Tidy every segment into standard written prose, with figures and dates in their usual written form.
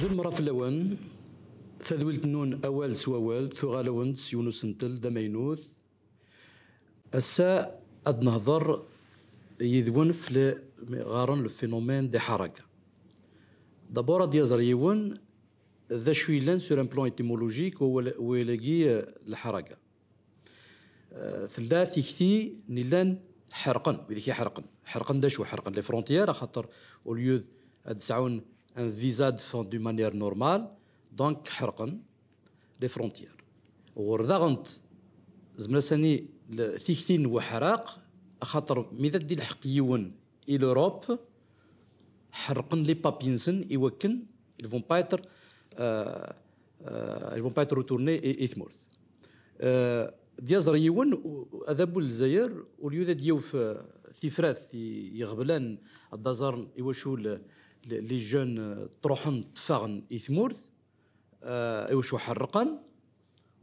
زول مرة في اللوان ثذولت نون أول سوال ثغالون سيونس نتل دمينوث الساء أد نهضر يذون في غارن الفينومين دي حركة دابور أد يزر يون ذا شويلان سور ان بلون ايتيمولوجيك ويلاقي الحركة ثلاث كثي نيلان حرقن وذيك حرقن دا شو حرقن لي فرونتيير خاطر او ليو تسعون ان فيزا دو مانيير نورمال دونك حرقن لي فرونتيير ورداغنت زمرا ساني ثيكتين وحراق خاطر ميدا دي الحقيون اي لوروب حرقن لي بابينسن يوكن ils vont pas être retournés et ثمورث ديازر يون اذابو الجزائر وليو ذا ديو في ثيفرات يغبلان الدزار يوشو لي جون تروحن تفاغن إثمورث يوشو حرقن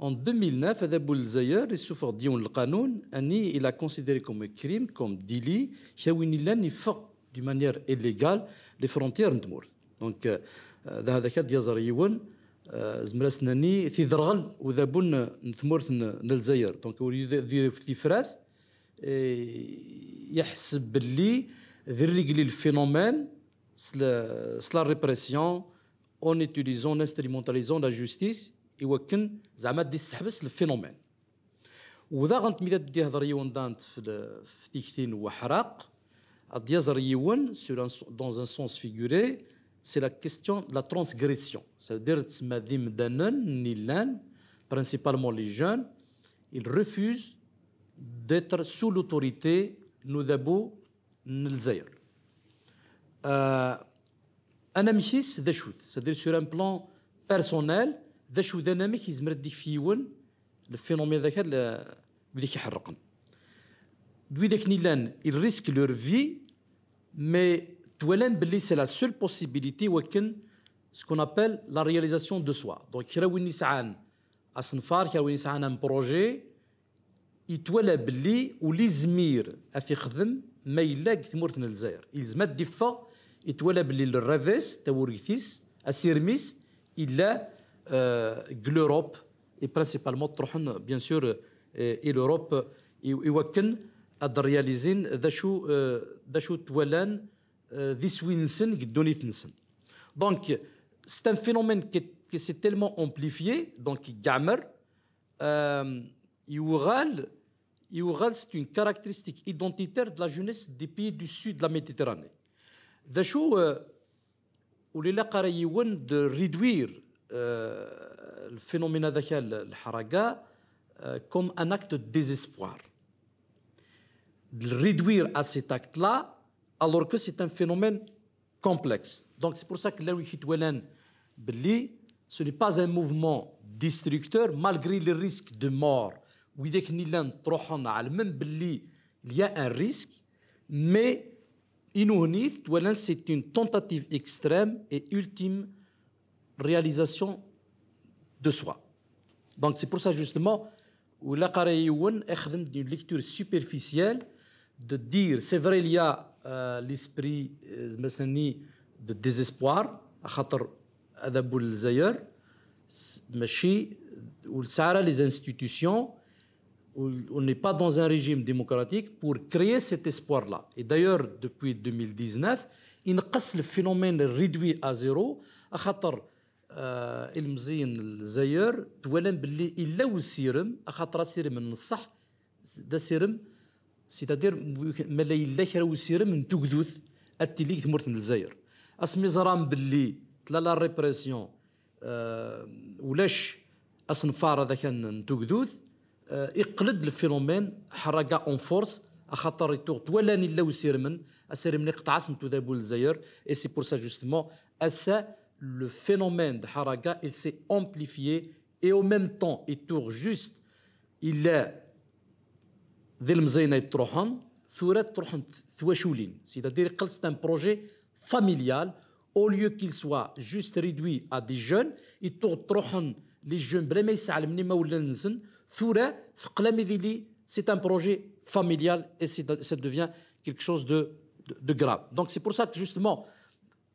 en 2009 اذابو الجزائر يسوفر ديون القانون اني الى كونسيديري كوم كريم كوم ديلي شاوين لان يفق دي مانيير إليغال لي فرونتيير ندمورث دونك هذا كاد ديازر يون زمراسناني في ذرغل وذابون نثمورث الجزائر دونك ولي في ثيفراث يحسب باللي ذريقلي الفينومين سلا ريبريسيون اون اتيليزون انستريمونتاليزون لا جوستيس يوكن زعما دي السحبس الفينومين وذا غنت ميدا دي هضر يون دانت في تيكتين وحراق ديازر يون دون ان سونس فيغوري c'est la question de la transgression. C'est-à-dire que principalement les jeunes, ils refusent d'être sous l'autorité de l'Zaïr. C'est-à-dire sur un plan personnel, le phénomène ils risquent leur vie, mais c'est la seule possibilité ce qu'on appelle la réalisation de soi. Donc, il y a un projet يتولى باللي ولي زمير يخدم ما يلاق ثمورتنا الجزائر يلزم الدفا يتولى باللي الرافيس توريثيس اسيرميس الا لوروب اي برينسيبالمون تروحن بيان سور اي لوروب يوكن اد رياليزين ذا شو تولان ذي سوينسن قدوني تنسن دونك سي ان فينومين كي سي تيلمون امبليفيي دونك يقعمر يوغال c'est une caractéristique identitaire de la jeunesse des pays du sud de la Méditerranée. ذا شو وليلا قرايون de réduire الفينومين هذاك الحركة comme un acte de désespoir. De le réduire à cet acte-là alors que c'est un phénomène complexe. Donc c'est pour ça que là où ce n'est pas un mouvement destructeur malgré les risques de mort. Il y a un risque, mais c'est une tentative extrême et ultime réalisation de soi. Donc c'est pour ça justement où la Karayoun est une lecture superficielle de dire c'est vrai il y a l'esprit de désespoir à خاطر أذابو الجزائر ماشي والسعرة les institutions on n'est pas dans un régime démocratique pour créer cet espoir-là. Et d'ailleurs, depuis 2019, il نقص le phénomène réduit à zéro à خاطر المزين الجزائر تولن باللي إلا وسيرم à خاطر سيرم من الصح ده سيرم c'est-à-dire ما لا إلا كرا وسيرم من تقدوث التليك تمرت الجزائر اسمي زرام باللي تلا لا ريبريسيون ولاش اصنفار هذا كان تقدوث يقلد الفينومين حركه اون فورس خاطر تولاني لا وسيرمن اسيرمن قطعس نتو دابو الجزائر اي سي بور سا جوستومون اسا لو فينومين د حركه il s'est amplifié et au même temps il tourne juste il a ذي المزينه يتروحن ثورات تروحن ثواشولين c'est-à-dire قل c'est un projet familial au lieu qu'il soit juste réduit à des jeunes يتروحن les jeunes بلا ما يسعلمني ما ولا نسن ثورة فقلامي ذيلي c'est un projet familial et ça devient quelque chose de grave. Donc c'est pour ça que justement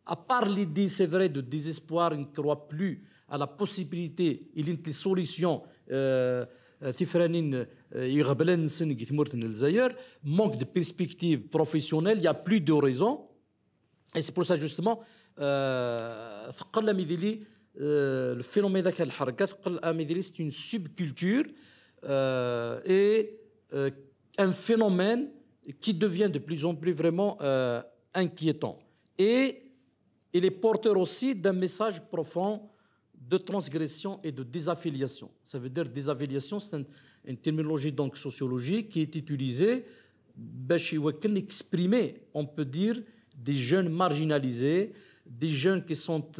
à part l'idée, c'est vrai, de désespoir, ils ne croient plus à la possibilité, il y a des solutions. Manque de perspectives professionnelles, il n'y a plus de raison. Et c'est pour ça justement le phénomène de c'est une subculture et un phénomène qui devient de plus en plus vraiment inquiétant. Et il est porteur aussi d'un message profond de transgression et de désaffiliation. Ça veut dire désaffiliation, c'est une terminologie donc sociologique qui est utilisée pour exprimer, on peut dire, des jeunes marginalisés, des jeunes qui sont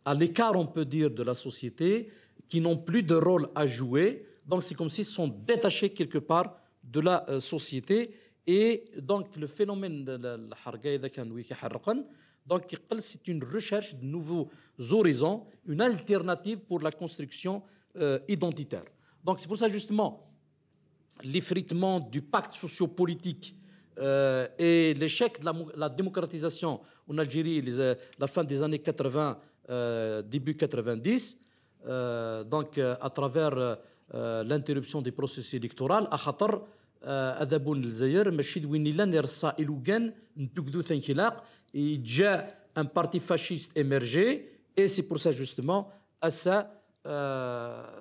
à l'écart, on peut dire, de la société, qui n'ont plus de rôle à jouer. Donc c'est comme s'ils sont détachés quelque part de la société. Et donc le phénomène de la donc c'est une recherche de nouveaux horizons, une alternative pour la construction identitaire. Donc c'est pour ça justement l'effritement du pacte sociopolitique et l'échec de la démocratisation en Algérie, la fin des années 80, début 90, donc à travers l'interruption des processus électoraux, أذابون للجزائر ماشي دويني لا نرصا إلوغان نتوكدو ثانكلاق جاء un parti fasciste émergé et c'est pour ça justement à ça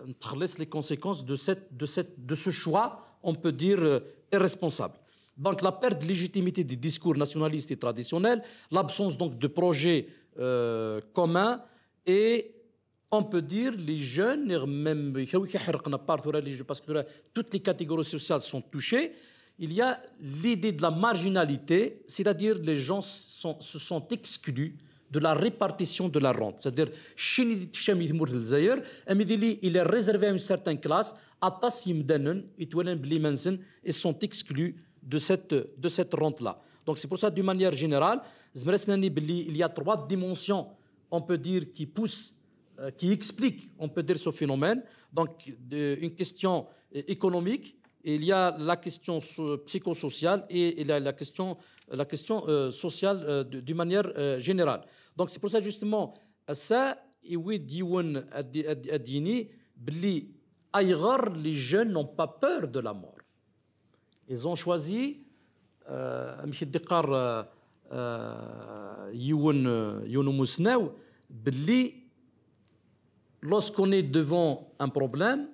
نتخلص les conséquences de ce choix on peut dire irresponsable. Donc la perte de légitimité des discours nationalistes et traditionnels, l'absence donc de projets communs et on peut dire les jeunes, même parce que toutes les catégories sociales sont touchées, il y a l'idée de la marginalité, c'est-à-dire les gens se sont exclus de la répartition de la rente. C'est-à-dire, il est réservé à une certaine classe, ils sont exclus de cette rente-là. Donc c'est pour ça, d'une manière générale, il y a 3 dimensions, on peut dire, qui poussent qui explique, on peut dire, ce phénomène. Donc, une question économique, il y a la question psychosociale et il y a la question sociale d'une manière générale. Donc, c'est pour ça, justement, ça, les jeunes n'ont pas peur de la mort. Ils ont choisi, lorsqu'on est devant un problème,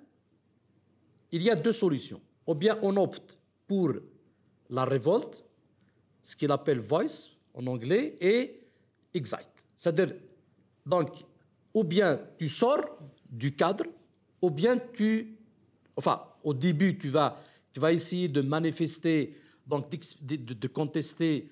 il y a 2 solutions. Ou bien on opte pour la révolte, ce qu'il appelle voice en anglais, et excite. C'est-à-dire, donc, ou bien tu sors du cadre, ou bien au début, tu vas essayer de manifester, donc de contester,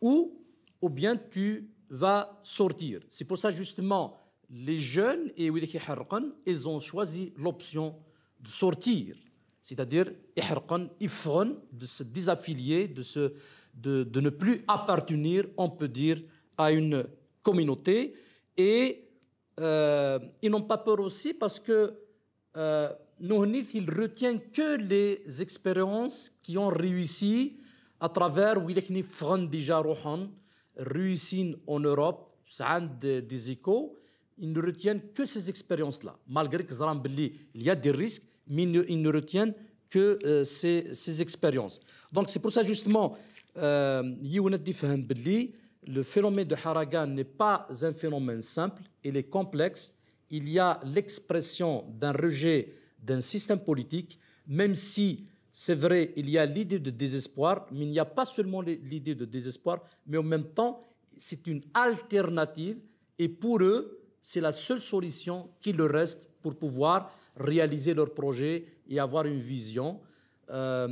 ou bien tu vas sortir. C'est pour ça, justement, les jeunes, ils ont choisi l'option de sortir, c'est-à-dire de se désaffilier, de ne plus appartenir, on peut dire, à une communauté. Et ils n'ont pas peur aussi parce que ils retiennent que les expériences qui ont réussi à travers déjà réussi en Europe, ça a des échos. Ils ne retiennent que ces expériences-là. Malgré qu'il y a des risques, mais ils ne retiennent que ces expériences. Donc c'est pour ça justement, le phénomène de Haragan n'est pas un phénomène simple, il est complexe. Il y a l'expression d'un rejet d'un système politique, même si c'est vrai, il y a l'idée de désespoir, mais il n'y a pas seulement l'idée de désespoir, mais en même temps, c'est une alternative et pour eux, c'est la seule solution qui leur reste pour pouvoir réaliser leur projet et avoir une vision. La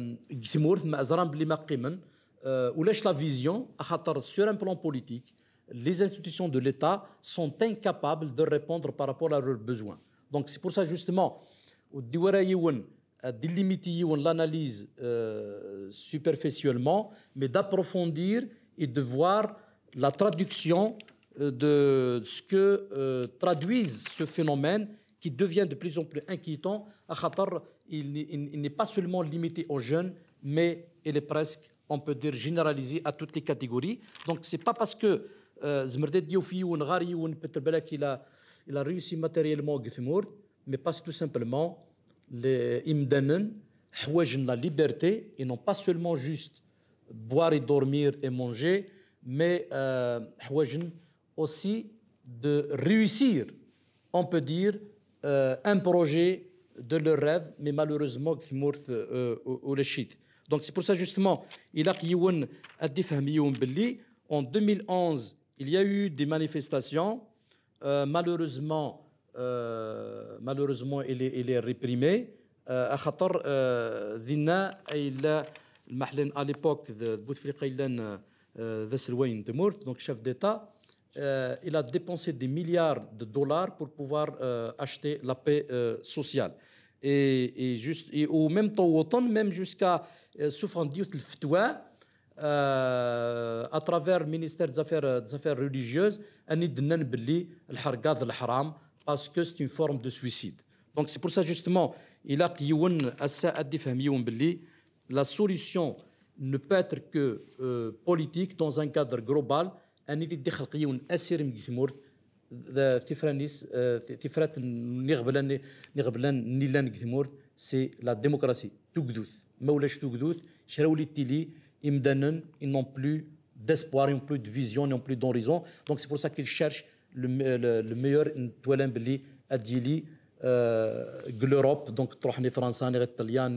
vision, sur un plan politique, les institutions de l'État sont incapables de répondre par rapport à leurs besoins. Donc c'est pour ça justement, délimiter l'analyse superficiellement, mais d'approfondir et de voir la traduction de ce que traduise ce phénomène qui devient de plus en plus inquiétant. Il n'est pas seulement limité aux jeunes, mais il est presque, on peut dire, généralisé à toutes les catégories. Donc, ce n'est pas parce que زمردات ديو في يون غار يون بتر بالك il a réussi matériellement Githmourd, mais parce que tout simplement les imdanen حواجن la liberté et non pas seulement juste boire et dormir et manger, mais حواجن aussi de réussir, on peut dire, un projet de leur rêve, mais malheureusement Githmourd ou le shit. Donc c'est pour ça justement il a يون أدي فهميون باللي en 2011 il y a eu des manifestations. Malheureusement, il est réprimé. À l'époque de Bouteflika donc chef d'État, il a dépensé des milliards de dollars pour pouvoir acheter la paix sociale. Et au même temps, même jusqu'à souffrant le fatwa, à travers le ministère des Affaires religieuses, parce que c'est une forme de suicide. Donc c'est pour ça justement, la solution ne peut être que politique dans un cadre global. C'est la démocratie. Ils n'ont plus d'espoir, ils n'ont plus de vision, ils n'ont plus d'horizon. Donc c'est pour ça qu'ils cherchent le meilleur adili l'Europe, donc les Français, les Italiens,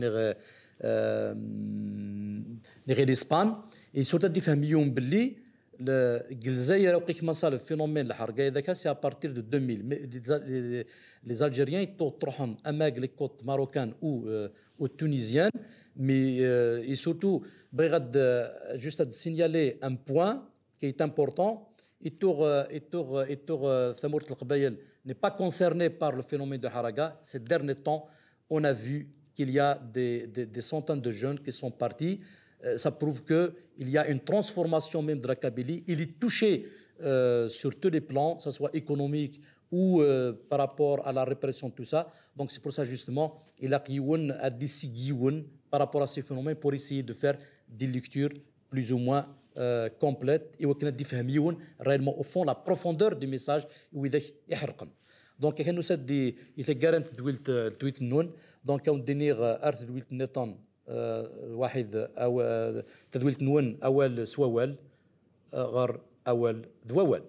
l'Espagne. Et surtout des familles باللي الجزائر وقيت مسال الفينومين الحرقه هذاك سي à partir de 2000 les Algériens ils تروحون اماك les côtes marocaines ou tunisiennes, mais et surtout juste à signaler un point qui est important. Thamourt el-Qabaïl n'est pas concerné par le phénomène de Haraga. Ces derniers temps, on a vu qu'il y a des centaines de jeunes qui sont partis. Ça prouve qu'il y a une transformation même de la Kabylie. Il est touché sur tous les plans, que ce soit économique ou par rapport à la répression, tout ça. Donc c'est pour ça justement, il a décidé par rapport à ces phénomènes pour essayer de faire des lectures plus ou moins complètes et réellement au fond la profondeur du message. Donc il nous a dit il est garanti de tweet non. Donc on dénire art de tweet netan واحد أو تدويل نون أول سوال غير أول ذوال